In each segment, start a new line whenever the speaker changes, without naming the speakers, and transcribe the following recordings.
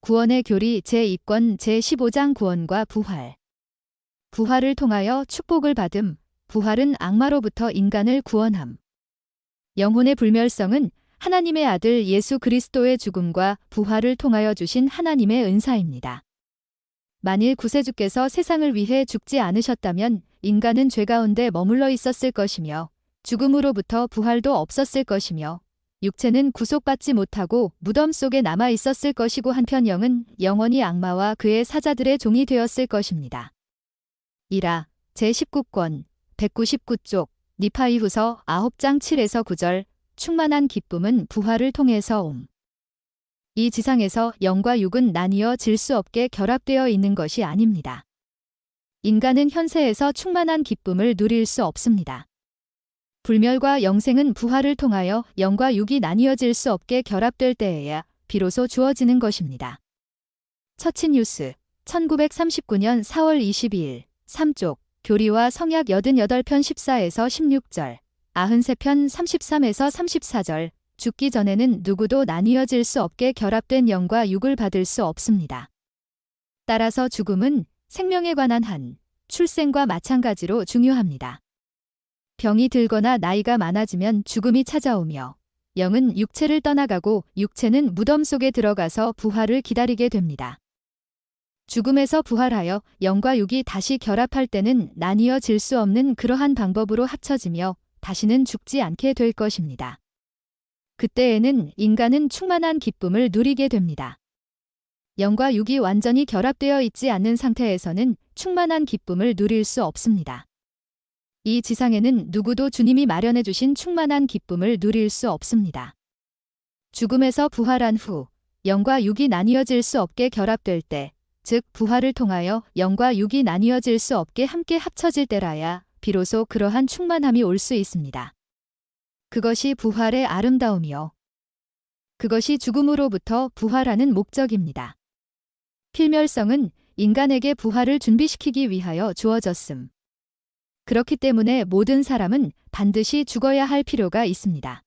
구원의 교리 제2권 제15장 구원과 부활. 부활을 통하여 축복을 받음. 부활은 악마로부터 인간을 구원함. 영혼의 불멸성은 하나님의 아들 예수 그리스도의 죽음과 부활을 통하여 주신 하나님의 은사입니다. 만일 구세주께서 세상을 위해 죽지 않으셨다면 인간은 죄 가운데 머물러 있었을 것이며 죽음으로부터 부활도 없었을 것이며 육체는 구속받지 못하고 무덤 속에 남아 있었을 것이고 한편 영은 영원히 악마와 그의 사자들의 종이 되었을 것입니다. 이라 제19권 199쪽 니파이후서 9장 7에서 9절 충만한 기쁨은 부활을 통해서 옴. 이 지상에서 영과 육은 나뉘어 질 수 없게 결합되어 있는 것이 아닙니다. 인간은 현세에서 충만한 기쁨을 누릴 수 없습니다. 불멸과 영생은 부활을 통하여 영과 육이 나뉘어질 수 없게 결합될 때에야 비로소 주어지는 것입니다. 처치뉴스 1939년 4월 22일 3쪽 교리와 성약 88편 14에서 16절 93편 33에서 34절 죽기 전에는 누구도 나뉘어질 수 없게 결합된 영과 육을 받을 수 없습니다. 따라서 죽음은 생명에 관한 한 출생과 마찬가지로 중요합니다. 병이 들거나 나이가 많아지면 죽음이 찾아오며 영은 육체를 떠나가고 육체는 무덤 속에 들어가서 부활을 기다리게 됩니다. 죽음에서 부활하여 영과 육이 다시 결합할 때는 나뉘어질 수 없는 그러한 방법으로 합쳐지며 다시는 죽지 않게 될 것입니다. 그때에는 인간은 충만한 기쁨을 누리게 됩니다. 영과 육이 완전히 결합되어 있지 않는 상태에서는 충만한 기쁨을 누릴 수 없습니다. 이 지상에는 누구도 주님이 마련해 주신 충만한 기쁨을 누릴 수 없습니다. 죽음에서 부활한 후 영과 육이 나뉘어질 수 없게 결합될 때, 즉 부활을 통하여 영과 육이 나뉘어질 수 없게 함께 합쳐질 때라야 비로소 그러한 충만함이 올 수 있습니다. 그것이 부활의 아름다움이요. 그것이 죽음으로부터 부활하는 목적입니다. 필멸성은 인간에게 부활을 준비시키기 위하여 주어졌음. 그렇기 때문에 모든 사람은 반드시 죽어야 할 필요가 있습니다.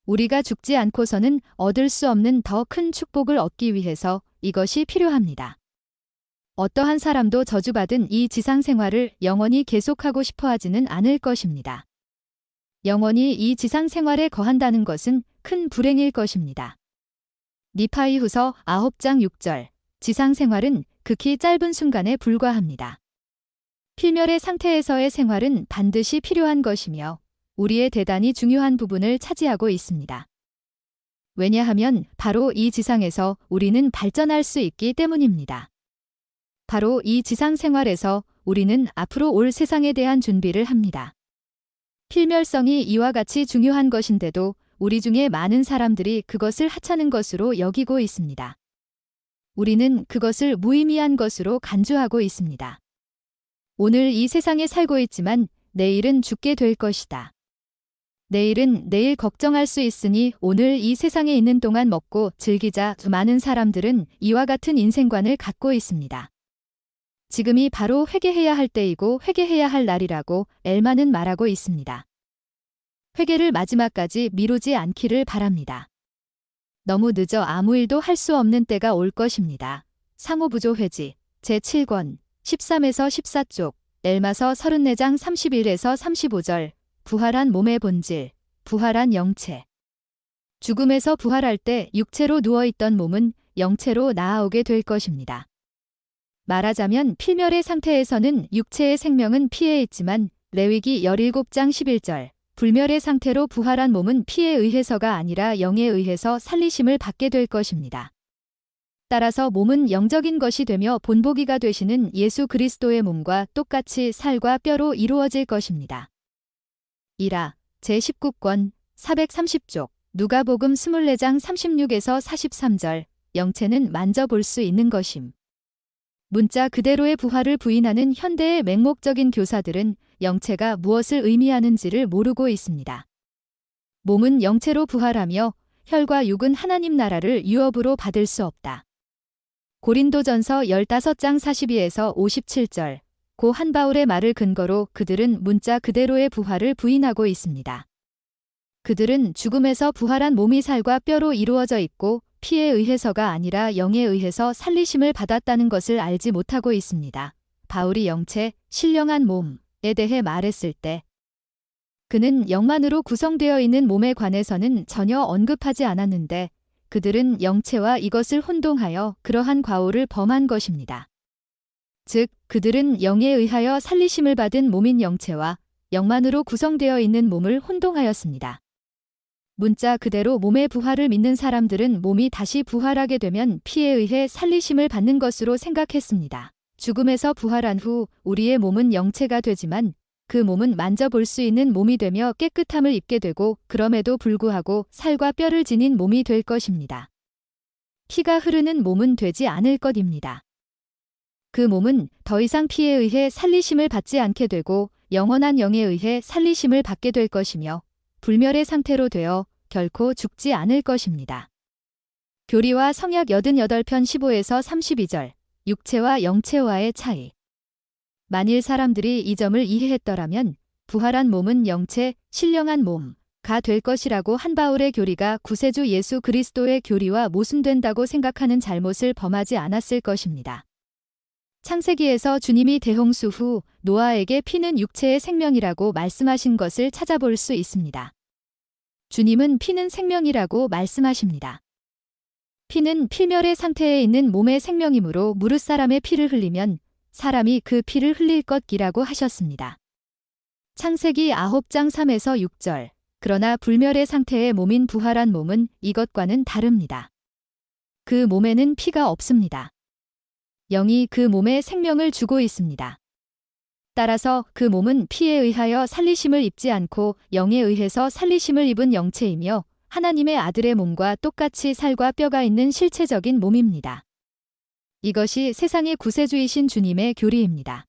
우리가 죽지 않고서는 얻을 수 없는 더 큰 축복을 얻기 위해서 이것이 필요합니다. 어떠한 사람도 저주받은 이 지상 생활을 영원히 계속하고 싶어 하지는 않을 것입니다. 영원히 이 지상 생활에 거한다는 것은 큰 불행일 것입니다. 니파이후서 9장 6절 지상 생활은 극히 짧은 순간에 불과합니다. 필멸의 상태에서의 생활은 반드시 필요한 것이며 우리의 대단히 중요한 부분을 차지하고 있습니다. 왜냐하면 바로 이 지상에서 우리는 발전할 수 있기 때문입니다. 바로 이 지상 생활에서 우리는 앞으로 올 세상에 대한 준비를 합니다. 필멸성이 이와 같이 중요한 것인데도 우리 중에 많은 사람들이 그것을 하찮은 것으로 여기고 있습니다. 우리는 그것을 무의미한 것으로 간주하고 있습니다. 오늘 이 세상에 살고 있지만 내일은 죽게 될 것이다. 내일은 내일 걱정할 수 있으니 오늘 이 세상에 있는 동안 먹고 즐기자. 많은 사람들은 이와 같은 인생관을 갖고 있습니다. 지금이 바로 회개해야 할 때이고 회개해야 할 날이라고 엘마는 말하고 있습니다. 회개를 마지막까지 미루지 않기를 바랍니다. 너무 늦어 아무 일도 할 수 없는 때가 올 것입니다. 상호부조회지 제7권 13에서 14쪽 엘마서 34장 31에서 35절 부활한 몸의 본질, 부활한 영체. 죽음에서 부활할 때 육체로 누워있던 몸은 영체로 나아오게 될 것입니다. 말하자면 필멸의 상태에서는 육체의 생명은 피해 있지만 레위기 17장 11절 불멸의 상태로 부활한 몸은 피에 의해서가 아니라 영에 의해서 살리심을 받게 될 것입니다. 따라서 몸은 영적인 것이 되며 본보기가 되시는 예수 그리스도의 몸과 똑같이 살과 뼈로 이루어질 것입니다. 이라 제19권 430쪽 누가복음 24장 36에서 43절 영체는 만져볼 수 있는 것임. 문자 그대로의 부활을 부인하는 현대의 맹목적인 교사들은 영체가 무엇을 의미하는지를 모르고 있습니다. 몸은 영체로 부활하며 혈과 육은 하나님 나라를 유업으로 받을 수 없다. 고린도전서 15장 42에서 57절 고 한바울의 말을 근거로 그들은 문자 그대로의 부활을 부인하고 있습니다. 그들은 죽음에서 부활한 몸이 살과 뼈로 이루어져 있고 피에 의해서가 아니라 영에 의해서 살리심을 받았다는 것을 알지 못하고 있습니다. 바울이 영체, 신령한 몸에 대해 말했을 때 그는 영만으로 구성되어 있는 몸에 관해서는 전혀 언급하지 않았는데 그들은 영체와 이것을 혼동하여 그러한 과오를 범한 것입니다. 즉, 그들은 영에 의하여 살리심을 받은 몸인 영체와 영만으로 구성되어 있는 몸을 혼동하였습니다. 문자 그대로 몸의 부활을 믿는 사람들은 몸이 다시 부활하게 되면 피에 의해 살리심을 받는 것으로 생각했습니다. 죽음에서 부활한 후 우리의 몸은 영체가 되지만 그 몸은 만져볼 수 있는 몸이 되며 깨끗함을 입게 되고 그럼에도 불구하고 살과 뼈를 지닌 몸이 될 것입니다. 피가 흐르는 몸은 되지 않을 것입니다. 그 몸은 더 이상 피에 의해 살리심을 받지 않게 되고 영원한 영에 의해 살리심을 받게 될 것이며 불멸의 상태로 되어 결코 죽지 않을 것입니다. 교리와 성약 88편 15에서 32절, 육체와 영체와의 차이. 만일 사람들이 이 점을 이해했더라면 부활한 몸은 영체, 신령한 몸가 될 것이라고 한 바울의 교리가 구세주 예수 그리스도의 교리와 모순된다고 생각하는 잘못을 범하지 않았을 것입니다. 창세기에서 주님이 대홍수 후 노아에게 피는 육체의 생명이라고 말씀하신 것을 찾아볼 수 있습니다. 주님은 피는 생명이라고 말씀하십니다. 피는 필멸의 상태에 있는 몸의 생명이므로 무릇 사람의 피를 흘리면 사람이 그 피를 흘릴 것이라고 하셨습니다. 창세기 9장 3에서 6절. 그러나 불멸의 상태의 몸인 부활한 몸은 이것과는 다릅니다. 그 몸에는 피가 없습니다. 영이 그 몸에 생명을 주고 있습니다. 따라서 그 몸은 피에 의하여 살리심을 입지 않고 영에 의해서 살리심을 입은 영체이며 하나님의 아들의 몸과 똑같이 살과 뼈가 있는 실체적인 몸입니다. 이것이 세상의 구세주이신 주님의 교리입니다.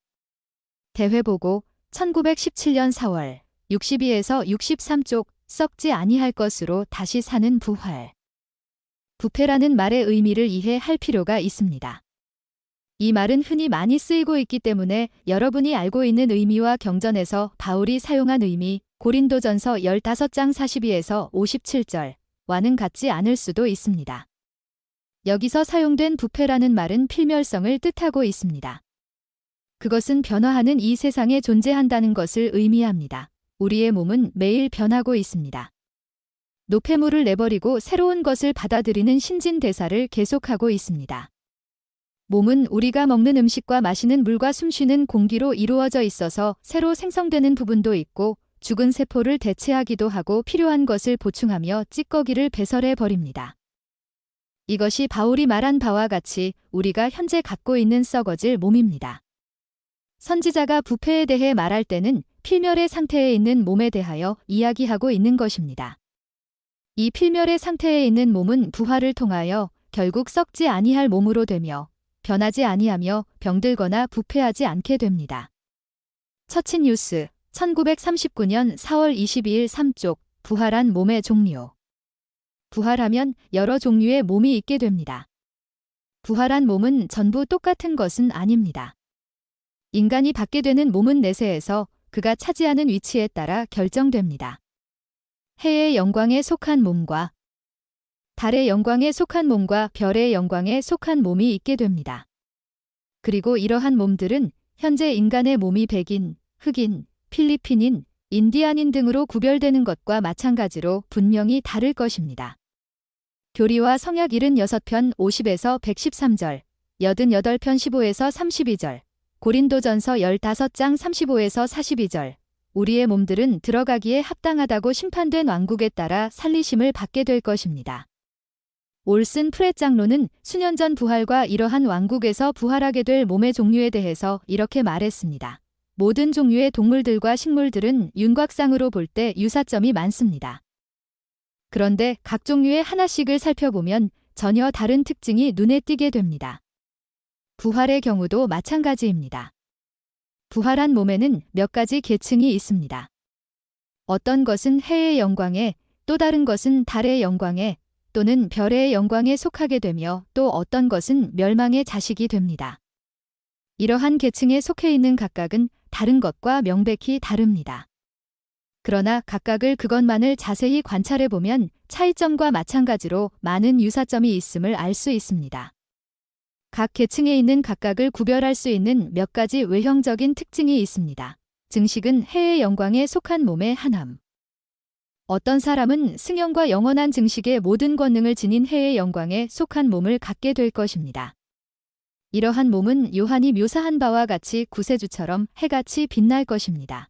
대회보고 1917년 4월 62에서 63쪽 썩지 아니할 것으로 다시 사는 부활. 부패라는 말의 의미를 이해할 필요가 있습니다. 이 말은 흔히 많이 쓰이고 있기 때문에 여러분이 알고 있는 의미와 경전에서 바울이 사용한 의미 고린도전서 15장 42에서 57절와는 같지 않을 수도 있습니다. 여기서 사용된 부패라는 말은 필멸성을 뜻하고 있습니다. 그것은 변화하는 이 세상에 존재한다는 것을 의미합니다. 우리의 몸은 매일 변하고 있습니다. 노폐물을 내버리고 새로운 것을 받아들이는 신진대사를 계속하고 있습니다. 몸은 우리가 먹는 음식과 마시는 물과 숨쉬는 공기로 이루어져 있어서 새로 생성되는 부분도 있고 죽은 세포를 대체하기도 하고 필요한 것을 보충하며 찌꺼기를 배설해 버립니다. 이것이 바울이 말한 바와 같이 우리가 현재 갖고 있는 썩어질 몸입니다. 선지자가 부패에 대해 말할 때는 필멸의 상태에 있는 몸에 대하여 이야기하고 있는 것입니다. 이 필멸의 상태에 있는 몸은 부활을 통하여 결국 썩지 아니할 몸으로 되며 변하지 아니하며 병들거나 부패하지 않게 됩니다. 처치뉴스 1939년 4월 22일 3쪽 부활한 몸의 종류. 부활하면 여러 종류의 몸이 있게 됩니다. 부활한 몸은 전부 똑같은 것은 아닙니다. 인간이 받게 되는 몸은 내세에서 그가 차지하는 위치에 따라 결정됩니다. 해의 영광에 속한 몸과 달의 영광에 속한 몸과 별의 영광에 속한 몸이 있게 됩니다. 그리고 이러한 몸들은 현재 인간의 몸이 백인, 흑인, 필리핀인, 인디안인 등으로 구별되는 것과 마찬가지로 분명히 다를 것입니다. 교리와 성약 76편 50에서 113절, 88편 15에서 32절, 고린도전서 15장 35에서 42절, 우리의 몸들은 들어가기에 합당하다고 심판된 왕국에 따라 살리심을 받게 될 것입니다. 올슨 프렛 장로는 수년 전 부활과 이러한 왕국에서 부활하게 될 몸의 종류에 대해서 이렇게 말했습니다. 모든 종류의 동물들과 식물들은 윤곽상으로 볼 때 유사점이 많습니다. 그런데 각 종류의 하나씩을 살펴보면 전혀 다른 특징이 눈에 띄게 됩니다. 부활의 경우도 마찬가지입니다. 부활한 몸에는 몇 가지 계층이 있습니다. 어떤 것은 해의 영광에, 또 다른 것은 달의 영광에, 또는 별의 영광에 속하게 되며 또 어떤 것은 멸망의 자식이 됩니다. 이러한 계층에 속해 있는 각각은 다른 것과 명백히 다릅니다. 그러나 각각을 그것만을 자세히 관찰해보면 차이점과 마찬가지로 많은 유사점이 있음을 알 수 있습니다. 각 계층에 있는 각각을 구별할 수 있는 몇 가지 외형적인 특징이 있습니다. 증식은 해의 영광에 속한 몸의 하남. 어떤 사람은 승연과 영원한 증식의 모든 권능을 지닌 해의 영광에 속한 몸을 갖게 될 것입니다. 이러한 몸은 요한이 묘사한 바와 같이 구세주처럼 해같이 빛날 것입니다.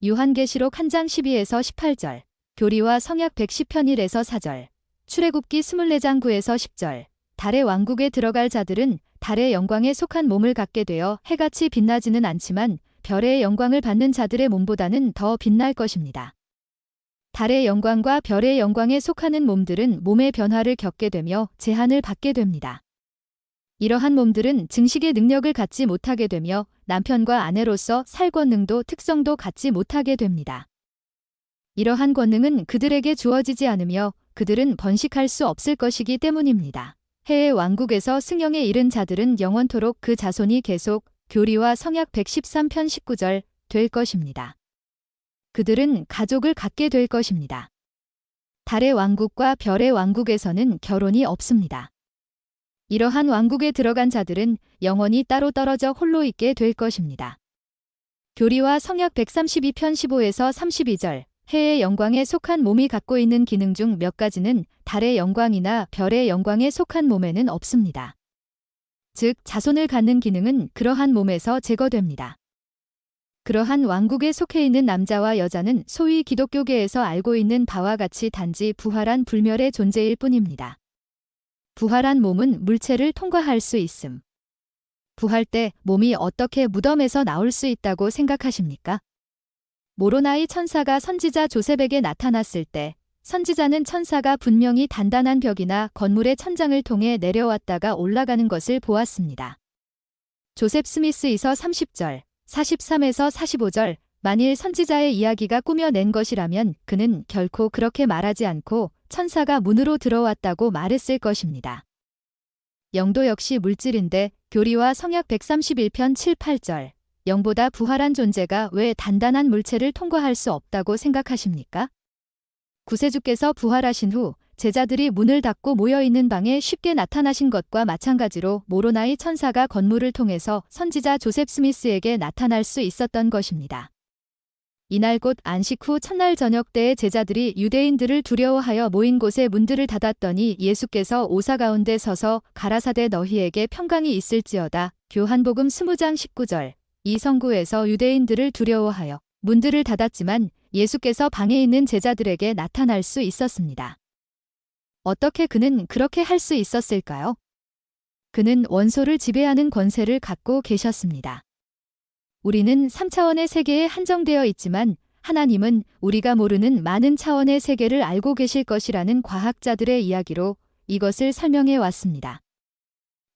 요한계시록 1장 12에서 18절, 교리와 성약 110편 1에서 4절, 출애굽기 24장 9에서 10절, 달의 왕국에 들어갈 자들은 달의 영광에 속한 몸을 갖게 되어 해같이 빛나지는 않지만 별의 영광을 받는 자들의 몸보다는 더 빛날 것입니다. 달의 영광과 별의 영광에 속하는 몸들은 몸의 변화를 겪게 되며 제한을 받게 됩니다. 이러한 몸들은 증식의 능력을 갖지 못하게 되며 남편과 아내로서 살 권능도 특성도 갖지 못하게 됩니다. 이러한 권능은 그들에게 주어지지 않으며 그들은 번식할 수 없을 것이기 때문입니다. 해의 왕국에서 승영에 이른 자들은 영원토록 그 자손이 계속 교리와 성약 113편 19절 될 것입니다. 그들은 가족을 갖게 될 것입니다. 달의 왕국과 별의 왕국에서는 결혼이 없습니다. 이러한 왕국에 들어간 자들은 영원히 따로 떨어져 홀로 있게 될 것입니다. 교리와 성약 132편 15에서 32절, 해의 영광에 속한 몸이 갖고 있는 기능 중 몇 가지는 달의 영광이나 별의 영광에 속한 몸에는 없습니다. 즉, 자손을 갖는 기능은 그러한 몸에서 제거됩니다. 그러한 왕국에 속해 있는 남자와 여자는 소위 기독교계에서 알고 있는 바와 같이 단지 부활한 불멸의 존재일 뿐입니다. 부활한 몸은 물체를 통과할 수 있음. 부활 때 몸이 어떻게 무덤에서 나올 수 있다고 생각하십니까? 모로나이 천사가 선지자 조셉에게 나타났을 때 선지자는 천사가 분명히 단단한 벽이나 건물의 천장을 통해 내려왔다가 올라가는 것을 보았습니다. 조셉 스미스이서 30절, 43에서 45절, 만일 선지자의 이야기가 꾸며낸 것이라면 그는 결코 그렇게 말하지 않고 천사가 문으로 들어왔다고 말했을 것입니다. 영도 역시 물질인데 교리와 성약 131편 7, 8절, 영보다 부활한 존재가 왜 단단한 물체를 통과할 수 없다고 생각하십니까? 구세주께서 부활하신 후 제자들이 문을 닫고 모여있는 방에 쉽게 나타나신 것과 마찬가지로 모로나이 천사가 건물을 통해서 선지자 조셉 스미스에게 나타날 수 있었던 것입니다. 이날 곧 안식 후 첫날 저녁 때에 제자들이 유대인들을 두려워하여 모인 곳에 문들을 닫았더니 예수께서 오사 가운데 서서 가라사대 너희에게 평강이 있을지어다. 요한복음 20장 19절. 이 성구에서 유대인들을 두려워하여 문들을 닫았지만 예수께서 방에 있는 제자들에게 나타날 수 있었습니다. 어떻게 그는 그렇게 할 수 있었을까요? 그는 원소를 지배하는 권세를 갖고 계셨습니다. 우리는 3차원의 세계에 한정되어 있지만 하나님은 우리가 모르는 많은 차원의 세계를 알고 계실 것이라는 과학자들의 이야기로 이것을 설명해 왔습니다.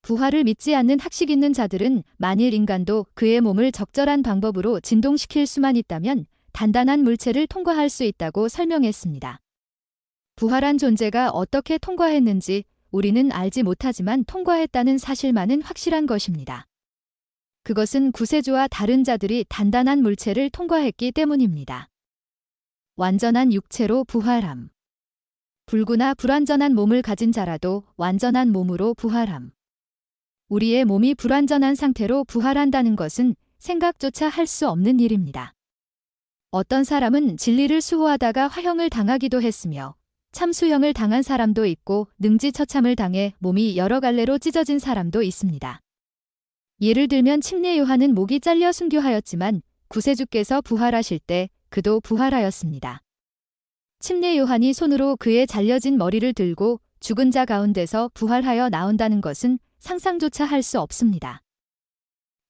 부활을 믿지 않는 학식 있는 자들은 만일 인간도 그의 몸을 적절한 방법으로 진동시킬 수만 있다면 단단한 물체를 통과할 수 있다고 설명했습니다. 부활한 존재가 어떻게 통과했는지 우리는 알지 못하지만 통과했다는 사실만은 확실한 것입니다. 그것은 구세주와 다른 자들이 단단한 물체를 통과했기 때문입니다. 완전한 육체로 부활함. 불구나 불완전한 몸을 가진 자라도 완전한 몸으로 부활함. 우리의 몸이 불완전한 상태로 부활한다는 것은 생각조차 할 수 없는 일입니다. 어떤 사람은 진리를 수호하다가 화형을 당하기도 했으며 참수형을 당한 사람도 있고 능지처참을 당해 몸이 여러 갈래로 찢어진 사람도 있습니다. 예를 들면 침례 요한은 목이 잘려 순교하였지만 구세주께서 부활하실 때 그도 부활하였습니다. 침례 요한이 손으로 그의 잘려진 머리를 들고 죽은 자 가운데서 부활하여 나온다는 것은 상상조차 할 수 없습니다.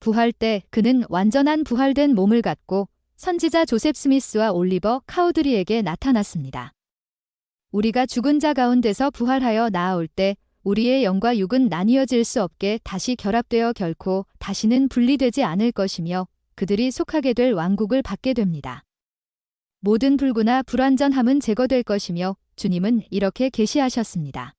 부활 때 그는 완전한 부활된 몸을 갖고 선지자 조셉 스미스와 올리버 카우드리에게 나타났습니다. 우리가 죽은 자 가운데서 부활하여 나아올 때 우리의 영과 육은 나뉘어질 수 없게 다시 결합되어 결코 다시는 분리되지 않을 것이며 그들이 속하게 될 왕국을 받게 됩니다. 모든 불구나 불완전함은 제거될 것이며 주님은 이렇게 계시하셨습니다.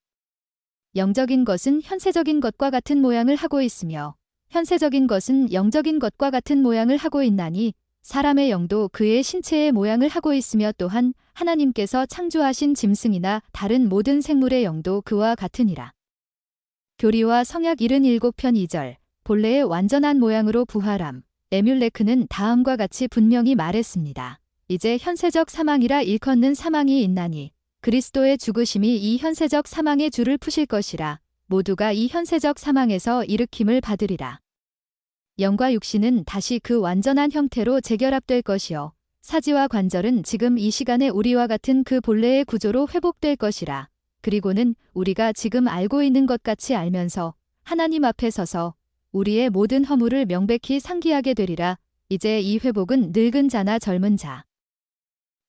영적인 것은 현세적인 것과 같은 모양을 하고 있으며 현세적인 것은 영적인 것과 같은 모양을 하고 있나니 사람의 영도 그의 신체의 모양을 하고 있으며 또한 하나님께서 창조하신 짐승이나 다른 모든 생물의 영도 그와 같으니라. 교리와 성약 77편 2절. 본래의 완전한 모양으로 부활함. 에뮬레크는 다음과 같이 분명히 말했습니다. 이제 현세적 사망이라 일컫는 사망이 있나니 그리스도의 죽으심이 이 현세적 사망의 줄을 푸실 것이라. 모두가 이 현세적 사망에서 일으킴을 받으리라. 영과 육신은 다시 그 완전한 형태로 재결합될 것이요. 사지와 관절은 지금 이 시간에 우리와 같은 그 본래의 구조로 회복될 것이라. 그리고는 우리가 지금 알고 있는 것 같이 알면서 하나님 앞에 서서 우리의 모든 허물을 명백히 상기하게 되리라. 이제 이 회복은 늙은 자나 젊은 자,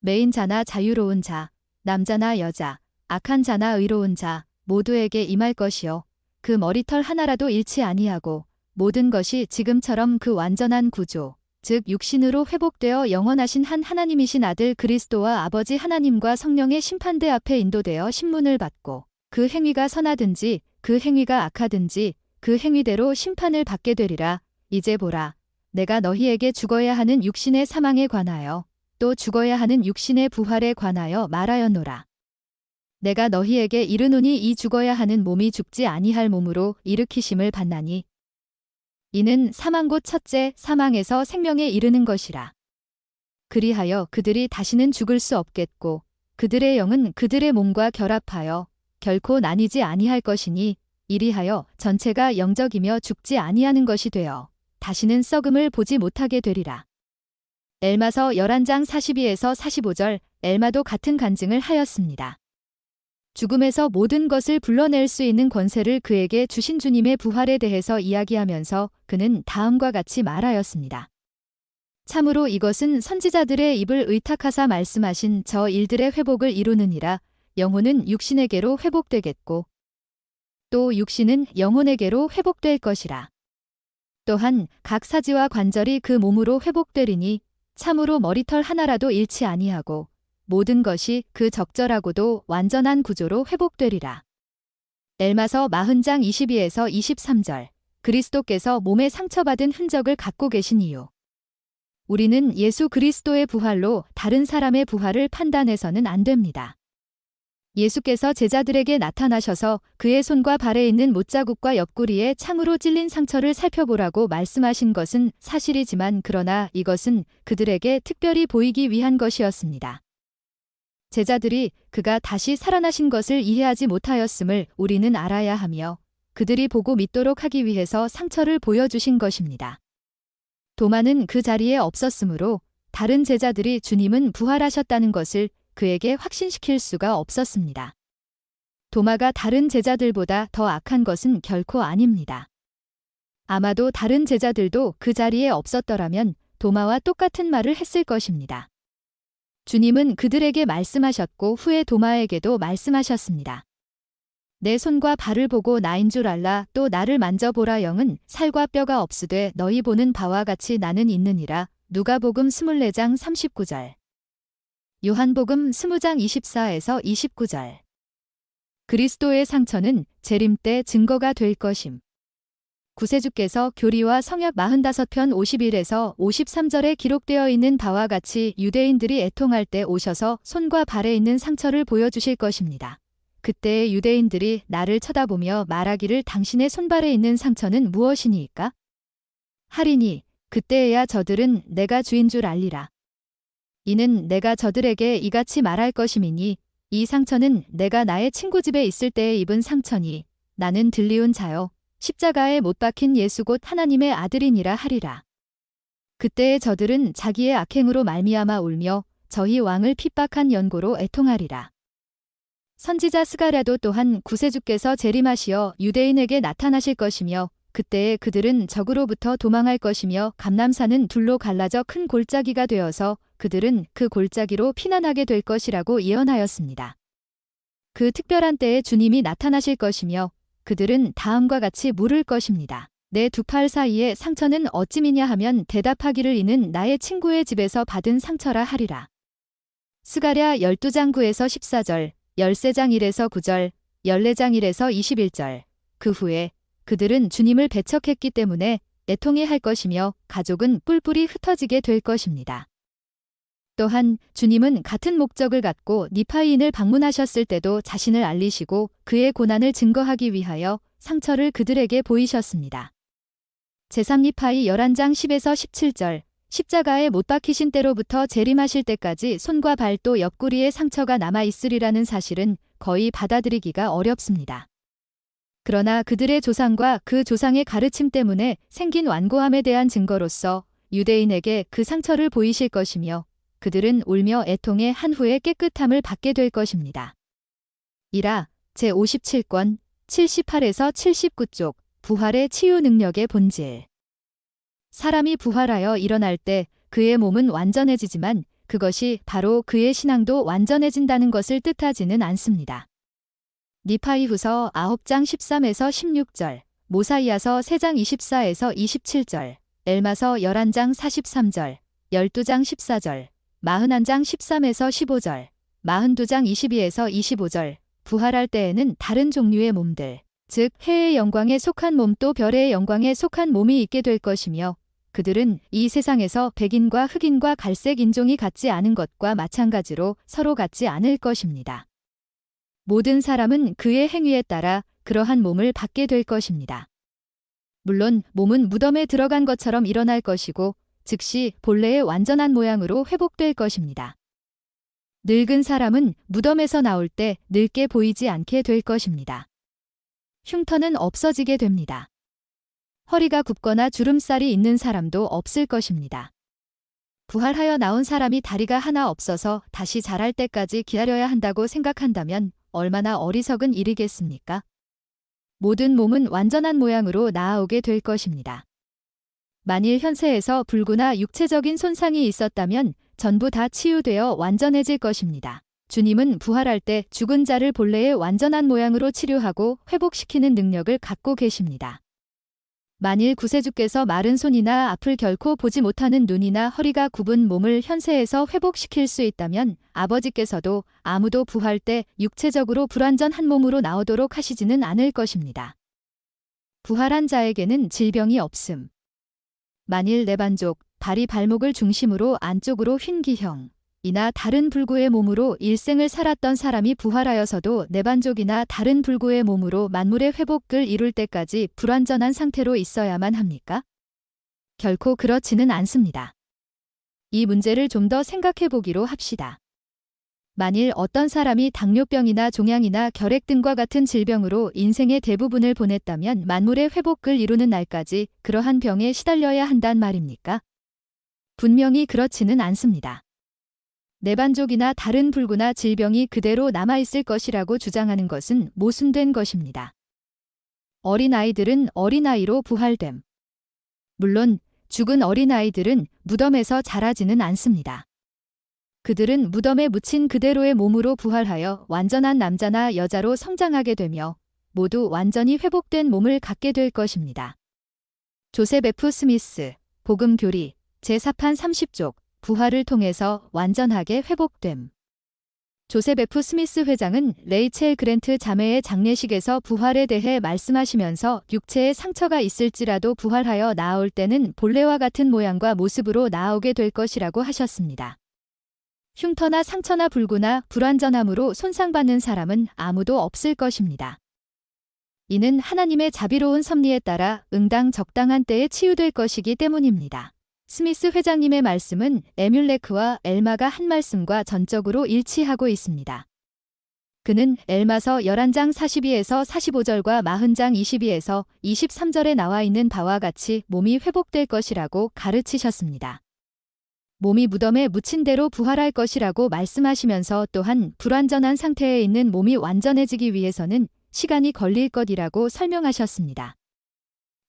매인 자나 자유로운 자, 남자나 여자, 악한 자나 의로운 자 모두에게 임할 것이요. 그 머리털 하나라도 잃지 아니하고 모든 것이 지금처럼 그 완전한 구조, 즉 육신으로 회복되어 영원하신 한 하나님이신 아들 그리스도와 아버지 하나님과 성령의 심판대 앞에 인도되어 신문을 받고 그 행위가 선하든지 그 행위가 악하든지 그 행위대로 심판을 받게 되리라. 이제 보라, 내가 너희에게 죽어야 하는 육신의 사망에 관하여 또 죽어야 하는 육신의 부활에 관하여 말하였노라. 내가 너희에게 이르노니 이 죽어야 하는 몸이 죽지 아니할 몸으로 일으키심을 받나니 이는 사망 곧 첫째 사망에서 생명에 이르는 것이라. 그리하여 그들이 다시는 죽을 수 없겠고 그들의 영은 그들의 몸과 결합하여 결코 나뉘지 아니할 것이니 이리하여 전체가 영적이며 죽지 아니하는 것이 되어 다시는 썩음을 보지 못하게 되리라. 엘마서 11장 42에서 45절. 엘마도 같은 간증을 하였습니다. 죽음에서 모든 것을 불러낼 수 있는 권세를 그에게 주신 주님의 부활에 대해서 이야기하면서 그는 다음과 같이 말하였습니다. 참으로 이것은 선지자들의 입을 의탁하사 말씀하신 저 일들의 회복을 이루느니라. 영혼은 육신에게로 회복되겠고 또 육신은 영혼에게로 회복될 것이라. 또한 각 사지와 관절이 그 몸으로 회복되리니 참으로 머리털 하나라도 잃지 아니하고 모든 것이 그 적절하고도 완전한 구조로 회복되리라. 엘마서 40장 22에서 23절. 그리스도께서 몸에 상처받은 흔적을 갖고 계신 이유. 우리는 예수 그리스도의 부활로 다른 사람의 부활을 판단해서는 안 됩니다. 예수께서 제자들에게 나타나셔서 그의 손과 발에 있는 못자국과 옆구리에 창으로 찔린 상처를 살펴보라고 말씀하신 것은 사실이지만 그러나 이것은 그들에게 특별히 보이기 위한 것이었습니다. 제자들이 그가 다시 살아나신 것을 이해하지 못하였음을 우리는 알아야 하며 그들이 보고 믿도록 하기 위해서 상처를 보여주신 것입니다. 도마는 그 자리에 없었으므로 다른 제자들이 주님은 부활하셨다는 것을 그에게 확신시킬 수가 없었습니다. 도마가 다른 제자들보다 더 악한 것은 결코 아닙니다. 아마도 다른 제자들도 그 자리에 없었더라면 도마와 똑같은 말을 했을 것입니다. 주님은 그들에게 말씀하셨고 후에 도마에게도 말씀하셨습니다. 내 손과 발을 보고 나인 줄 알라. 또 나를 만져보라. 영은 살과 뼈가 없으되 너희 보는 바와 같이 나는 있느니라. 누가복음 24장 39절. 요한복음 20장 24에서 29절. 그리스도의 상처는 재림 때 증거가 될 것임. 구세주께서 교리와 성약 45편 51에서 53절에 기록되어 있는 바와 같이 유대인들이 애통할 때 오셔서 손과 발에 있는 상처를 보여주실 것입니다. 그때의 유대인들이 나를 쳐다보며 말하기를 당신의 손발에 있는 상처는 무엇이니까? 하리니 그때에야 저들은 내가 주인 줄 알리라. 이는 내가 저들에게 이같이 말할 것임이니 이 상처는 내가 나의 친구 집에 있을 때에 입은 상처니 나는 들리운 자요 십자가에 못 박힌 예수 곧 하나님의 아들이니라 하리라. 그때에 저들은 자기의 악행으로 말미암아 울며 저희 왕을 핍박한 연고로 애통하리라. 선지자 스가랴도 또한 구세주께서 재림하시어 유대인에게 나타나실 것이며 그때에 그들은 적으로부터 도망할 것이며 감람산은 둘로 갈라져 큰 골짜기가 되어서 그들은 그 골짜기로 피난하게 될 것이라고 예언하였습니다. 그 특별한 때에 주님이 나타나실 것이며 그들은 다음과 같이 물을 것입니다. 내 두 팔 사이의 상처는 어찌미냐 하면 대답하기를 이는 나의 친구의 집에서 받은 상처라 하리라. 스가랴 12장 9에서 14절, 13장 1에서 9절, 14장 1에서 21절. 그 후에 그들은 주님을 배척했기 때문에 애통해 할 것이며 가족은 뿔뿔이 흩어지게 될 것입니다. 또한 주님은 같은 목적을 갖고 니파이인을 방문하셨을 때도 자신을 알리시고 그의 고난을 증거하기 위하여 상처를 그들에게 보이셨습니다. 제3니파이 11장 10에서 17절 십자가에 못 박히신 때로부터 재림하실 때까지 손과 발도 옆구리에 상처가 남아 있으리라는 사실은 거의 받아들이기가 어렵습니다. 그러나 그들의 조상과 그 조상의 가르침 때문에 생긴 완고함에 대한 증거로서 유대인에게 그 상처를 보이실 것이며 그들은 울며 애통해 한 후에 깨끗함을 받게 될 것입니다. 이라 제57권 78에서 79쪽 부활의 치유 능력의 본질. 사람이 부활하여 일어날 때 그의 몸은 완전해지지만 그것이 바로 그의 신앙도 완전해진다는 것을 뜻하지는 않습니다. 니파이후서 9장 13에서 16절, 모사이아서 3장 24에서 27절, 엘마서 11장 43절, 12장 14절, 41장 13에서 15절, 42장 22에서 25절, 부활할 때에는 다른 종류의 몸들, 즉 해의 영광에 속한 몸 또 별의 영광에 속한 몸이 있게 될 것이며 그들은 이 세상에서 백인과 흑인과 갈색 인종이 같지 않은 것과 마찬가지로 서로 같지 않을 것입니다. 모든 사람은 그의 행위에 따라 그러한 몸을 받게 될 것입니다. 물론 몸은 무덤에 들어간 것처럼 일어날 것이고 즉시 본래의 완전한 모양으로 회복될 것입니다. 늙은 사람은 무덤에서 나올 때 늙게 보이지 않게 될 것입니다. 흉터는 없어지게 됩니다. 허리가 굽거나 주름살이 있는 사람도 없을 것입니다. 부활하여 나온 사람이 다리가 하나 없어서 다시 자랄 때까지 기다려야 한다고 생각한다면 얼마나 어리석은 일이겠습니까? 모든 몸은 완전한 모양으로 나아오게 될 것입니다. 만일 현세에서 불구나 육체적인 손상이 있었다면 전부 다 치유되어 완전해질 것입니다. 주님은 부활할 때 죽은 자를 본래의 완전한 모양으로 치료하고 회복시키는 능력을 갖고 계십니다. 만일 구세주께서 마른 손이나 앞을 결코 보지 못하는 눈이나 허리가 굽은 몸을 현세에서 회복시킬 수 있다면 아버지께서도 아무도 부활 때 육체적으로 불완전한 몸으로 나오도록 하시지는 않을 것입니다. 부활한 자에게는 질병이 없음. 만일 내반족, 발이 발목을 중심으로 안쪽으로 휜 기형, 이나 다른 불구의 몸으로 일생을 살았던 사람이 부활하여서도 내반족이나 다른 불구의 몸으로 만물의 회복을 이룰 때까지 불완전한 상태로 있어야만 합니까? 결코 그렇지는 않습니다. 이 문제를 좀 더 생각해 보기로 합시다. 만일 어떤 사람이 당뇨병이나 종양이나 결핵 등과 같은 질병으로 인생의 대부분을 보냈다면 만물의 회복을 이루는 날까지 그러한 병에 시달려야 한단 말입니까? 분명히 그렇지는 않습니다. 내반족이나 다른 불구나 질병이 그대로 남아있을 것이라고 주장하는 것은 모순된 것입니다. 어린아이들은 어린아이로 부활됨. 물론 죽은 어린아이들은 무덤에서 자라지는 않습니다. 그들은 무덤에 묻힌 그대로의 몸으로 부활하여 완전한 남자나 여자로 성장하게 되며 모두 완전히 회복된 몸을 갖게 될 것입니다. 조셉 F. 스미스, 복음교리, 제4판 30쪽, 부활을 통해서 완전하게 회복됨. 조셉 F. 스미스 회장은 레이첼 그랜트 자매의 장례식에서 부활에 대해 말씀하시면서 육체에 상처가 있을지라도 부활하여 나아올 때는 본래와 같은 모양과 모습으로 나아오게 될 것이라고 하셨습니다. 흉터나 상처나 불구나 불완전함으로 손상받는 사람은 아무도 없을 것입니다. 이는 하나님의 자비로운 섭리에 따라 응당 적당한 때에 치유될 것이기 때문입니다. 스미스 회장님의 말씀은 에뮬레크와 엘마가 한 말씀과 전적으로 일치하고 있습니다. 그는 엘마서 11장 42에서 45절과 40장 22에서 23절에 나와 있는 바와 같이 몸이 회복될 것이라고 가르치셨습니다. 몸이 무덤에 묻힌 대로 부활할 것이라고 말씀하시면서 또한 불완전한 상태에 있는 몸이 완전해지기 위해서는 시간이 걸릴 것이라고 설명하셨습니다.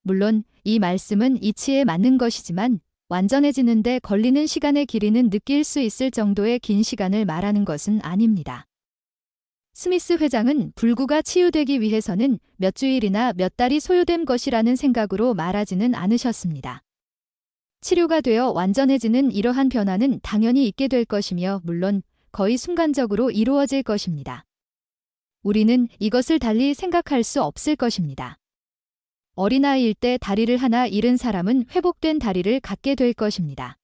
물론 이 말씀은 이치에 맞는 것이지만 완전해지는 데 걸리는 시간의 길이는 느낄 수 있을 정도의 긴 시간을 말하는 것은 아닙니다. 스미스 회장은 불구가 치유되기 위해서는 몇 주일이나 몇 달이 소요된 것이라는 생각으로 말하지는 않으셨습니다. 치료가 되어 완전해지는 이러한 변화는 당연히 있게 될 것이며 물론 거의 순간적으로 이루어질 것입니다. 우리는 이것을 달리 생각할 수 없을 것입니다. 어린아이일 때 다리를 하나 잃은 사람은 회복된 다리를 갖게 될 것입니다.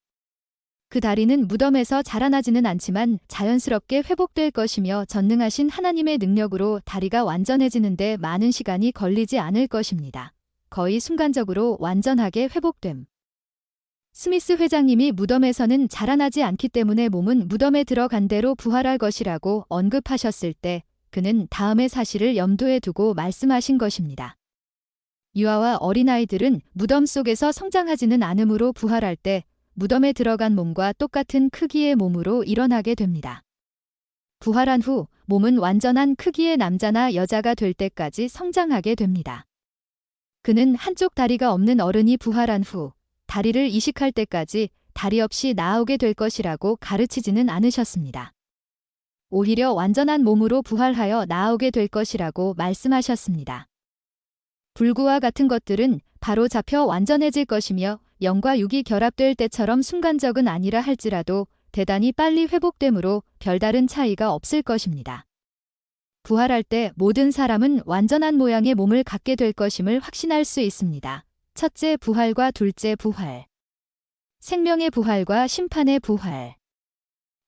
그 다리는 무덤에서 자라나지는 않지만 자연스럽게 회복될 것이며 전능하신 하나님의 능력으로 다리가 완전해지는데 많은 시간이 걸리지 않을 것입니다. 거의 순간적으로 완전하게 회복됨. 스미스 회장님이 무덤에서는 자라나지 않기 때문에 몸은 무덤에 들어간 대로 부활할 것이라고 언급하셨을 때 그는 다음의 사실을 염두에 두고 말씀하신 것입니다. 유아와 어린아이들은 무덤 속에서 성장하지는 않으므로 부활할 때 무덤에 들어간 몸과 똑같은 크기의 몸으로 일어나게 됩니다. 부활한 후 몸은 완전한 크기의 남자나 여자가 될 때까지 성장하게 됩니다. 그는 한쪽 다리가 없는 어른이 부활한 후 다리를 이식할 때까지 다리 없이 나오게 될 것이라고 가르치지는 않으셨습니다. 오히려 완전한 몸으로 부활하여 나오게 될 것이라고 말씀하셨습니다. 불구와 같은 것들은 바로 잡혀 완전해질 것이며 영과 육이 결합될 때처럼 순간적은 아니라 할지라도 대단히 빨리 회복되므로 별다른 차이가 없을 것입니다. 부활할 때 모든 사람은 완전한 모양의 몸을 갖게 될 것임을 확신할 수 있습니다. 첫째 부활과 둘째 부활. 생명의 부활과 심판의 부활.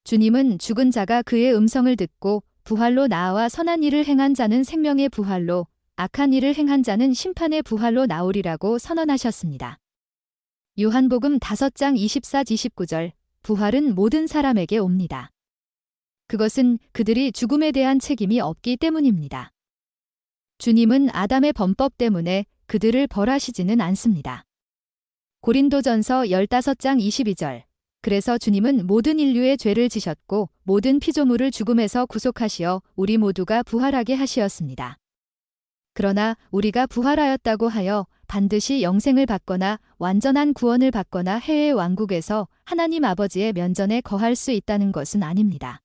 주님은 죽은 자가 그의 음성을 듣고 부활로 나와 선한 일을 행한 자는 생명의 부활로, 악한 일을 행한 자는 심판의 부활로 나오리라고 선언하셨습니다. 요한복음 5장 24-29절, 부활은 모든 사람에게 옵니다. 그것은 그들이 죽음에 대한 책임이 없기 때문입니다. 주님은 아담의 범법 때문에 그들을 벌하시지는 않습니다. 고린도전서 15장 22절, 그래서 주님은 모든 인류의 죄를 지셨고 모든 피조물을 죽음에서 구속하시어 우리 모두가 부활하게 하시었습니다. 그러나 우리가 부활하였다고 하여 반드시 영생을 받거나 완전한 구원을 받거나 해의 왕국에서 하나님 아버지의 면전에 거할 수 있다는 것은 아닙니다.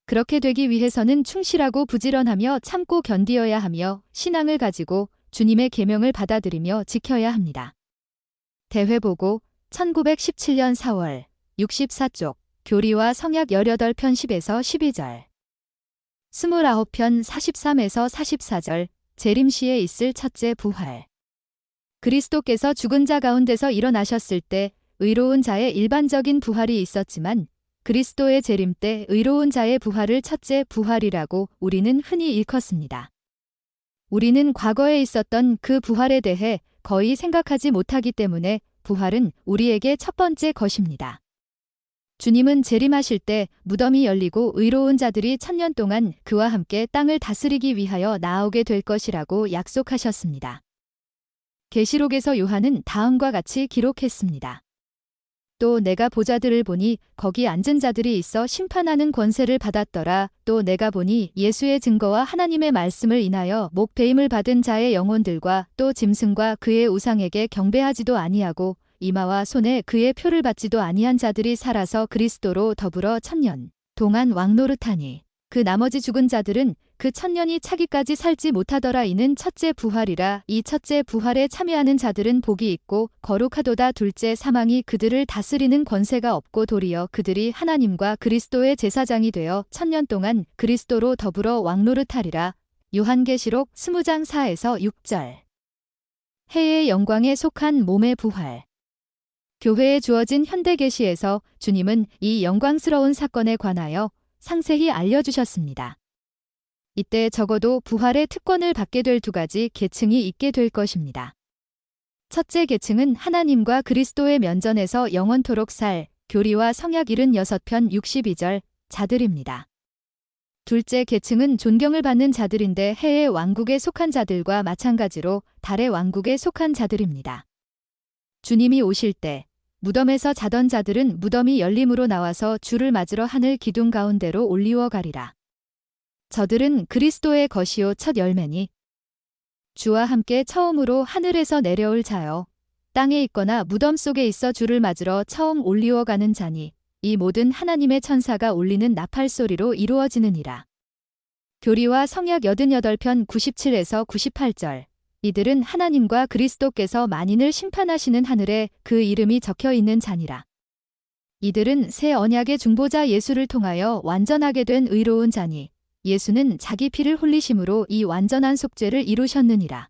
그렇게 되기 위해서는 충실하고 부지런하며 참고 견디어야 하며 신앙을 가지고 주님의 계명을 받아들이며 지켜야 합니다. 대회보고 1917년 4월 64쪽 교리와 성약 18편 10에서 12절 29편 43에서 44절 재림시에 있을 첫째 부활. 그리스도께서 죽은 자 가운데서 일어나셨을 때 의로운 자의 일반적인 부활이 있었지만 그리스도의 재림 때 의로운 자의 부활을 첫째 부활이라고 우리는 흔히 일컫습니다. 우리는 과거에 있었던 그 부활에 대해 거의 생각하지 못하기 때문에 부활은 우리에게 첫 번째 것입니다. 주님은 재림하실 때 무덤이 열리고 의로운 자들이 1000년 동안 그와 함께 땅을 다스리기 위하여 나오게 될 것이라고 약속하셨습니다. 계시록에서 요한은 다음과 같이 기록했습니다. 또 내가 보자들을 보니 거기 앉은 자들이 있어 심판하는 권세를 받았더라. 또 내가 보니 예수의 증거와 하나님의 말씀을 인하여 목배임을 받은 자의 영혼들과 또 짐승과 그의 우상에게 경배하지도 아니하고 이마와 손에 그의 표를 받지도 아니한 자들이 살아서 그리스도로 더불어 1000년 동안 왕노릇하니 그 나머지 죽은 자들은 그 1000년이 차기까지 살지 못하더라. 이는 첫째 부활이라. 이 첫째 부활에 참여하는 자들은 복이 있고 거룩하도다. 둘째 사망이 그들을 다스리는 권세가 없고 도리어 그들이 하나님과 그리스도의 제사장이 되어 1000년 동안 그리스도로 더불어 왕노릇하리라. 요한계시록 20장 4에서 6절. 해의 영광에 속한 몸의 부활. 교회에 주어진 현대계시에서 주님은 이 영광스러운 사건에 관하여 상세히 알려주셨습니다. 이때 적어도 부활의 특권을 받게 될 두 가지 계층이 있게 될 것입니다. 첫째 계층은 하나님과 그리스도의 면전에서 영원토록 살 교리와 성약 76편 62절 자들입니다. 둘째 계층은 존경을 받는 자들인데 해의 왕국에 속한 자들과 마찬가지로 달의 왕국에 속한 자들입니다. 주님이 오실 때 무덤에서 자던 자들은 무덤이 열림으로 나와서 주를 맞으러 하늘 기둥 가운데로 올리워 가리라. 저들은 그리스도의 것이요 첫 열매니 주와 함께 처음으로 하늘에서 내려올 자요 땅에 있거나 무덤 속에 있어 주를 맞으러 처음 올리워 가는 자니 이 모든 하나님의 천사가 울리는 나팔 소리로 이루어지느니라. 교리와 성약 88편 97에서 98절. 이들은 하나님과 그리스도께서 만인을 심판하시는 하늘에 그 이름이 적혀 있는 자니라. 이들은 새 언약의 중보자 예수를 통하여 완전하게 된 의로운 자니 예수는 자기 피를 흘리심으로 이 완전한 속죄를 이루셨느니라.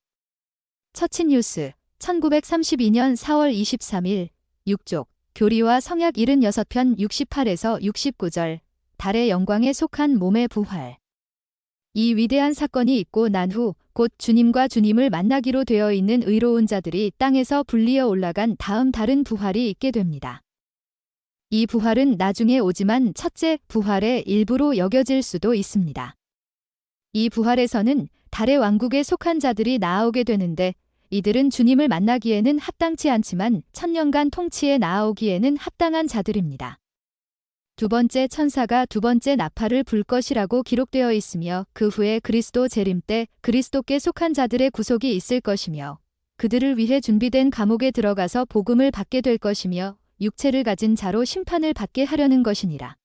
처친뉴스 1932년 4월 23일 6족 교리와 성약 76편 68에서 69절 달의 영광에 속한 몸의 부활. 이 위대한 사건이 있고 난 후 곧 주님과 주님을 만나기로 되어 있는 의로운 자들이 땅에서 불리어 올라간 다음 다른 부활이 있게 됩니다. 이 부활은 나중에 오지만 첫째 부활의 일부로 여겨질 수도 있습니다. 이 부활에서는 달의 왕국에 속한 자들이 나아오게 되는데 이들은 주님을 만나기에는 합당치 않지만 천년간 통치에 나아오기에는 합당한 자들입니다. 두 번째 천사가 두 번째 나팔을 불 것이라고 기록되어 있으며 그 후에 그리스도 재림 때 그리스도께 속한 자들의 구속이 있을 것이며 그들을 위해 준비된 감옥에 들어가서 복음을 받게 될 것이며 육체를 가진 자로 심판을 받게 하려는 것이니라.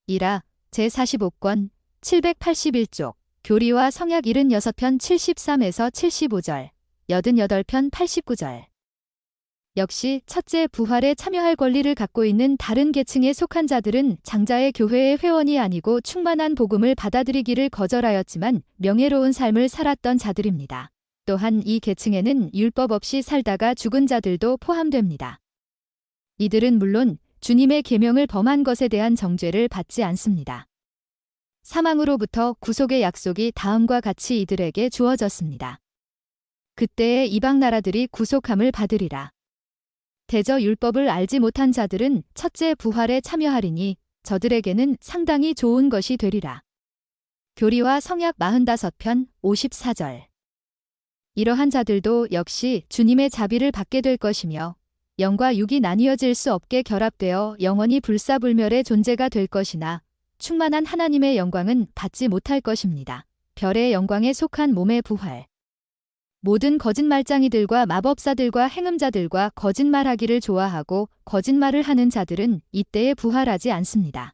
이라 제45권 781쪽 교리와 성약 76편 73에서 75절 88편 89절 역시 첫째 부활에 참여할 권리를 갖고 있는 다른 계층에 속한 자들은 장자의 교회의 회원이 아니고 충만한 복음을 받아들이기를 거절하였지만 명예로운 삶을 살았던 자들입니다. 또한 이 계층에는 율법 없이 살다가 죽은 자들도 포함됩니다. 이들은 물론 주님의 계명을 범한 것에 대한 정죄를 받지 않습니다. 사망으로부터 구속의 약속이 다음과 같이 이들에게 주어졌습니다. 그때에 이방 나라들이 구속함을 받으리라. 대저 율법을 알지 못한 자들은 첫째 부활에 참여하리니 저들에게는 상당히 좋은 것이 되리라. 교리와 성약 45편 54절 이러한 자들도 역시 주님의 자비를 받게 될 것이며 영과 육이 나뉘어질 수 없게 결합되어 영원히 불사불멸의 존재가 될 것이나 충만한 하나님의 영광은 받지 못할 것입니다. 별의 영광에 속한 몸의 부활 모든 거짓말장이들과 마법사들과 행음자들과 거짓말하기를 좋아하고 거짓말을 하는 자들은 이때에 부활하지 않습니다.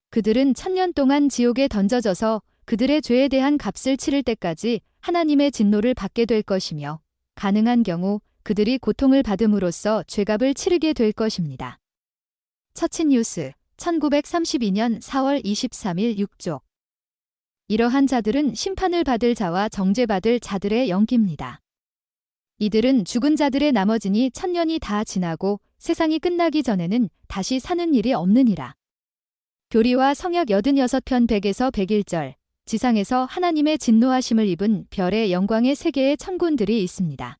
그들은 천년 동안 지옥에 던져져서 그들의 죄에 대한 값을 치를 때까지 하나님의 진노를 받게 될 것이며 가능한 경우 그들이 고통을 받음으로써 죄값을 치르게 될 것입니다. 처친뉴스 1932년 4월 23일 6족 이러한 자들은 심판을 받을 자와 정죄받을 자들의 영기입니다. 이들은 죽은 자들의 나머지니 천년이 다 지나고 세상이 끝나기 전에는 다시 사는 일이 없느니라. 교리와 성약 86편 100에서 101절 지상에서 하나님의 진노하심을 입은 별의 영광의 세계의 천군들이 있습니다.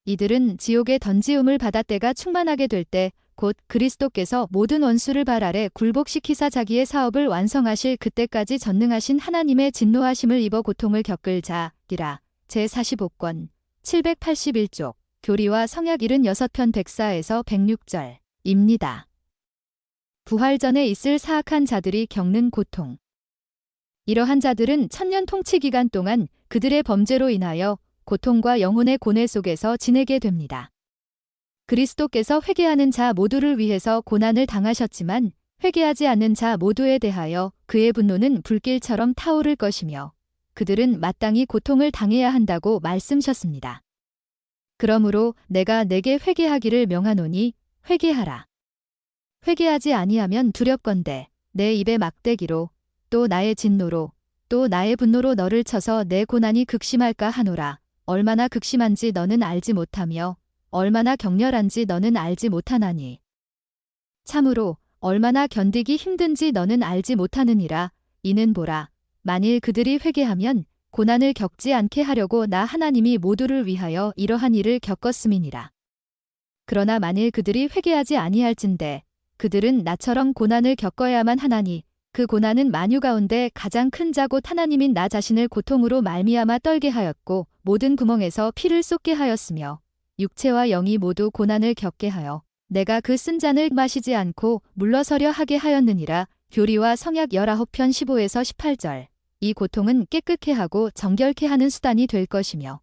이들은 지옥에 던지움을 받아 때가 충만하게 될 때 곧 그리스도께서 모든 원수를 발 아래 굴복시키사 자기의 사업을 완성하실 그때까지 전능하신 하나님의 진노하심을 입어 고통을 겪을 자리라. 제45권 781쪽 교리와 성약 76편 104에서 106절 입니다. 부활 전에 있을 사악한 자들이 겪는 고통 이러한 자들은 천년 통치 기간 동안 그들의 범죄로 인하여 고통과 영혼의 고뇌 속에서 지내게 됩니다. 그리스도께서 회개하는 자 모두를 위해서 고난을 당하셨지만 회개하지 않는 자 모두에 대하여 그의 분노는 불길처럼 타오를 것이며 그들은 마땅히 고통을 당해야 한다고 말씀하셨습니다. 그러므로 내가 내게 회개하기를 명하노니 회개하라. 회개하지 아니하면 두렵건대 내 입의 막대기로 또 나의 진노로 또 나의 분노로 너를 쳐서 내 고난이 극심할까 하노라. 얼마나 극심한지 너는 알지 못하며 얼마나 격렬한지 너는 알지 못하나니. 참으로 얼마나 견디기 힘든지 너는 알지 못하느니라. 이는 보라. 만일 그들이 회개하면 고난을 겪지 않게 하려고 나 하나님이 모두를 위하여 이러한 일을 겪었음이니라. 그러나 만일 그들이 회개하지 아니할진대 그들은 나처럼 고난을 겪어야만 하나니 그 고난은 만유 가운데 가장 큰 자 곧 하나님인 나 자신을 고통으로 말미암아 떨게 하였고 모든 구멍에서 피를 쏟게 하였으며 육체와 영이 모두 고난을 겪게 하여 내가 그 쓴 잔을 마시지 않고 물러서려 하게 하였느니라. 교리와 성약 19편 15에서 18절 이 고통은 깨끗게 하고 정결케 하는 수단이 될 것이며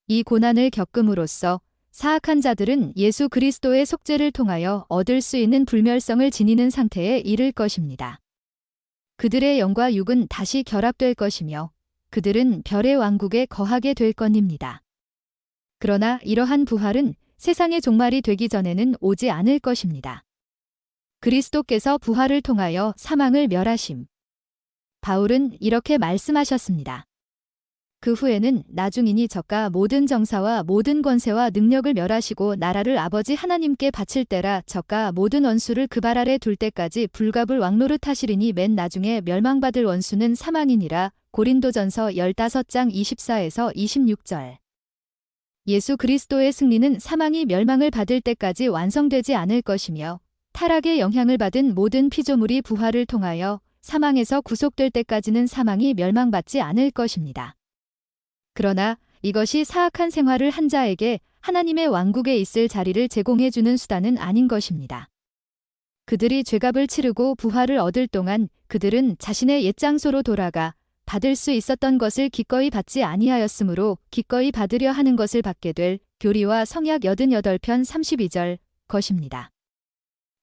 이 고난을 겪음으로써 사악한 자들은 예수 그리스도의 속죄를 통하여 얻을 수 있는 불멸성을 지니는 상태에 이를 것입니다. 그들의 영과 육은 다시 결합될 것이며 그들은 별의 왕국에 거하게 될 것입니다. 그러나 이러한 부활은 세상의 종말이 되기 전에는 오지 않을 것입니다. 그리스도께서 부활을 통하여 사망을 멸하심. 바울은 이렇게 말씀하셨습니다. 그 후에는 나중이니 저가 모든 정사와 모든 권세와 능력을 멸하시고 나라를 아버지 하나님께 바칠 때라 저가 모든 원수를 그 발 아래 둘 때까지 불갑을 왕노릇 하시리니 맨 나중에 멸망받을 원수는 사망이니라. 고린도전서 15장 24에서 26절. 예수 그리스도의 승리는 사망이 멸망을 받을 때까지 완성되지 않을 것이며 타락의 영향을 받은 모든 피조물이 부활을 통하여 사망에서 구속될 때까지는 사망이 멸망받지 않을 것입니다. 그러나 이것이 사악한 생활을 한 자에게 하나님의 왕국에 있을 자리를 제공해주는 수단은 아닌 것입니다. 그들이 죄값을 치르고 부활을 얻을 동안 그들은 자신의 옛 장소로 돌아가 받을 수 있었던 것을 기꺼이 받지 아니하였으므로 기꺼이 받으려 하는 것을 받게 될 교리와 성약 88편 32절 것입니다.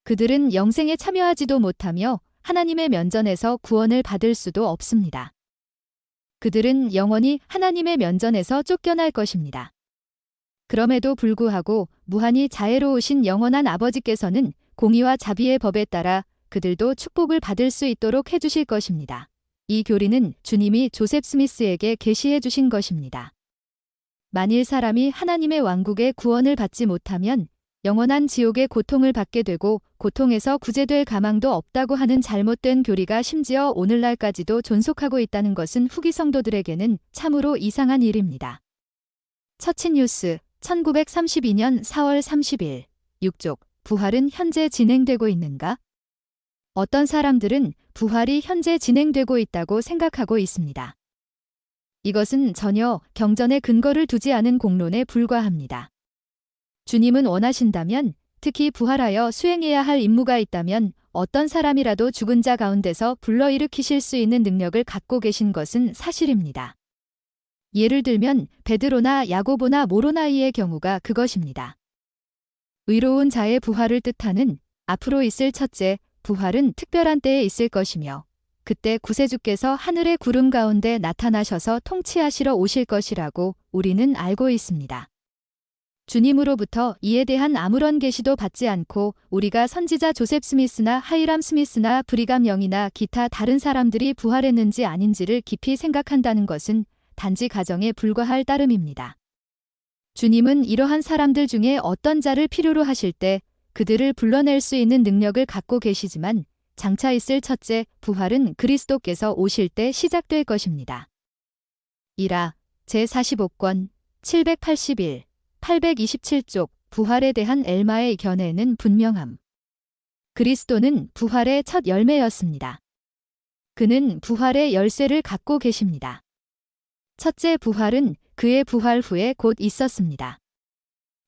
그들은 영생에 참여하지도 못하며 하나님의 면전에서 구원을 받을 수도 없습니다. 그들은 영원히 하나님의 면전에서 쫓겨날 것입니다. 그럼에도 불구하고 무한히 자애로우신 영원한 아버지께서는 공의와 자비의 법에 따라 그들도 축복을 받을 수 있도록 해주실 것입니다. 이 교리는 주님이 조셉 스미스에게 계시해 주신 것입니다. 만일 사람이 하나님의 왕국의 구원을 받지 못하면 영원한 지옥의 고통을 받게 되고 고통에서 구제될 가망도 없다고 하는 잘못된 교리가 심지어 오늘날까지도 존속하고 있다는 것은 후기 성도들에게는 참으로 이상한 일입니다. 처치뉴스 1932년 4월 30일 6족 부활은 현재 진행되고 있는가? 어떤 사람들은 부활이 현재 진행되고 있다고 생각하고 있습니다. 이것은 전혀 경전에 근거를 두지 않은 공론에 불과합니다. 주님은 원하신다면, 특히 부활하여 수행해야 할 임무가 있다면 어떤 사람이라도 죽은 자 가운데서 불러일으키실 수 있는 능력을 갖고 계신 것은 사실입니다. 예를 들면 베드로나 야고보나 모로나이의 경우가 그것입니다. 의로운 자의 부활을 뜻하는 앞으로 있을 첫째 부활은 특별한 때에 있을 것이며 그때 구세주께서 하늘의 구름 가운데 나타나셔서 통치하시러 오실 것이라고 우리는 알고 있습니다. 주님으로부터 이에 대한 아무런 계시도 받지 않고 우리가 선지자 조셉 스미스나 하이람 스미스나 브리감 영이나 기타 다른 사람들이 부활했는지 아닌지를 깊이 생각한다는 것은 단지 가정에 불과할 따름입니다. 주님은 이러한 사람들 중에 어떤 자를 필요로 하실 때 그들을 불러낼 수 있는 능력을 갖고 계시지만 장차 있을 첫째 부활은 그리스도께서 오실 때 시작될 것입니다. 이라 제45권 781 827쪽 부활에 대한 엘마의 견해는 분명함. 그리스도는 부활의 첫 열매였습니다. 그는 부활의 열쇠를 갖고 계십니다. 첫째 부활은 그의 부활 후에 곧 있었습니다.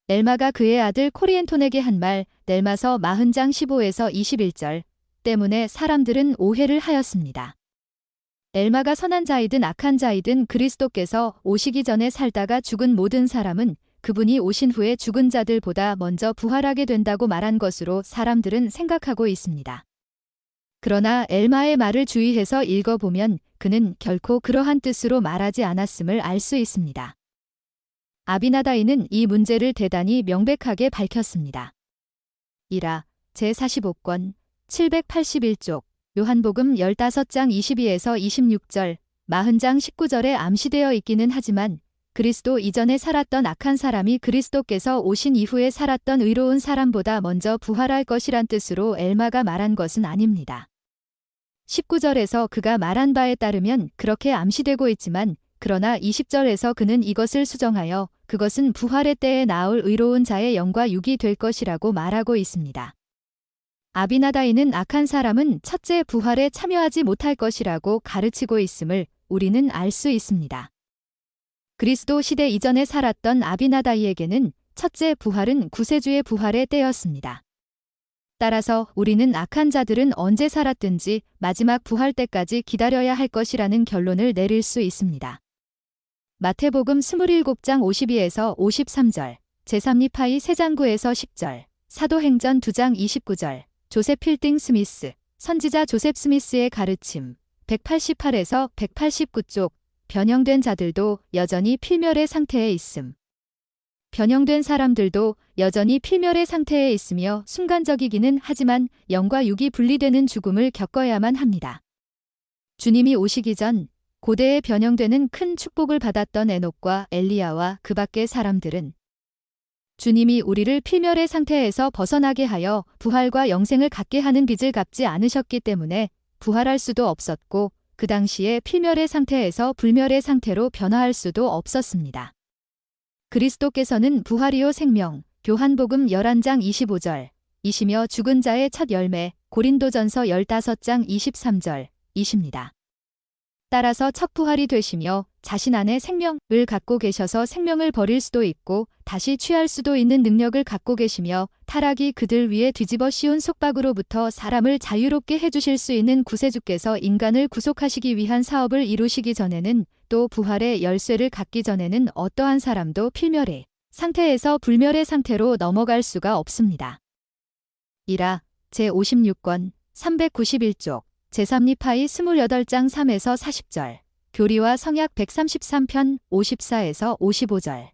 엘마가 그의 아들 코리엔톤에게 한 말 넬마서 40장 15에서 21절 때문에 사람들은 오해를 하였습니다. 엘마가 선한 자이든 악한 자이든 그리스도께서 오시기 전에 살다가 죽은 모든 사람은 그분이 오신 후에 죽은 자들보다 먼저 부활하게 된다고 말한 것으로 사람들은 생각하고 있습니다. 그러나 엘마의 말을 주의해서 읽어보면 그는 결코 그러한 뜻으로 말하지 않았음을 알 수 있습니다. 아비나다이는 이 문제를 대단히 명백하게 밝혔습니다. 이라 제45권 781쪽 요한복음 15장 22에서 26절 40장 19절에 암시되어 있기는 하지만 그리스도 이전에 살았던 악한 사람이 그리스도께서 오신 이후에 살았던 의로운 사람보다 먼저 부활할 것이란 뜻으로 엘마가 말한 것은 아닙니다. 19절에서 그가 말한 바에 따르면 그렇게 암시되고 있지만 그러나 20절에서 그는 이것을 수정하여 그것은 부활의 때에 나올 의로운 자의 영과 육이 될 것이라고 말하고 있습니다. 아비나다이는 악한 사람은 첫째 부활에 참여하지 못할 것이라고 가르치고 있음을 우리는 알 수 있습니다. 그리스도 시대 이전에 살았던 아비나다이에게는 첫째 부활은 구세주의 부활의 때였습니다. 따라서 우리는 악한 자들은 언제 살았든지 마지막 부활 때까지 기다려야 할 것이라는 결론을 내릴 수 있습니다. 마태복음 27장 52에서 53절, 제3니파이 3장 9에서 10절, 사도행전 2장 29절, 조셉 필딩 스미스, 선지자 조셉 스미스의 가르침, 188에서 189쪽, 변형된 자들도 여전히 필멸의 상태에 있음. 변형된 사람들도 여전히 필멸의 상태에 있으며 순간적이기는 하지만 영과 육이 분리되는 죽음을 겪어야만 합니다. 주님이 오시기 전 고대에 변형되는 큰 축복을 받았던 에녹과 엘리야와 그 밖의 사람들은 주님이 우리를 필멸의 상태에서 벗어나게 하여 부활과 영생을 갖게 하는 빚을 갚지 않으셨기 때문에 부활할 수도 없었고 그 당시에 필멸의 상태에서 불멸의 상태로 변화할 수도 없었습니다. 그리스도께서는 부활이요 생명, 요한복음 11장 25절, 이시며 죽은 자의 첫 열매, 고린도전서 15장 23절, 이십니다. 따라서 첫 부활이 되시며 자신 안에 생명을 갖고 계셔서 생명을 버릴 수도 있고 다시 취할 수도 있는 능력을 갖고 계시며 타락이 그들 위에 뒤집어 씌운 속박으로부터 사람을 자유롭게 해주실 수 있는 구세주께서 인간을 구속하시기 위한 사업을 이루시기 전에는 또 부활의 열쇠를 갖기 전에는 어떠한 사람도 필멸의 상태에서 불멸의 상태로 넘어갈 수가 없습니다. 이라 제56권 391쪽 제3리파이 28장 3에서 40절 교리와 성약 133편 54에서 55절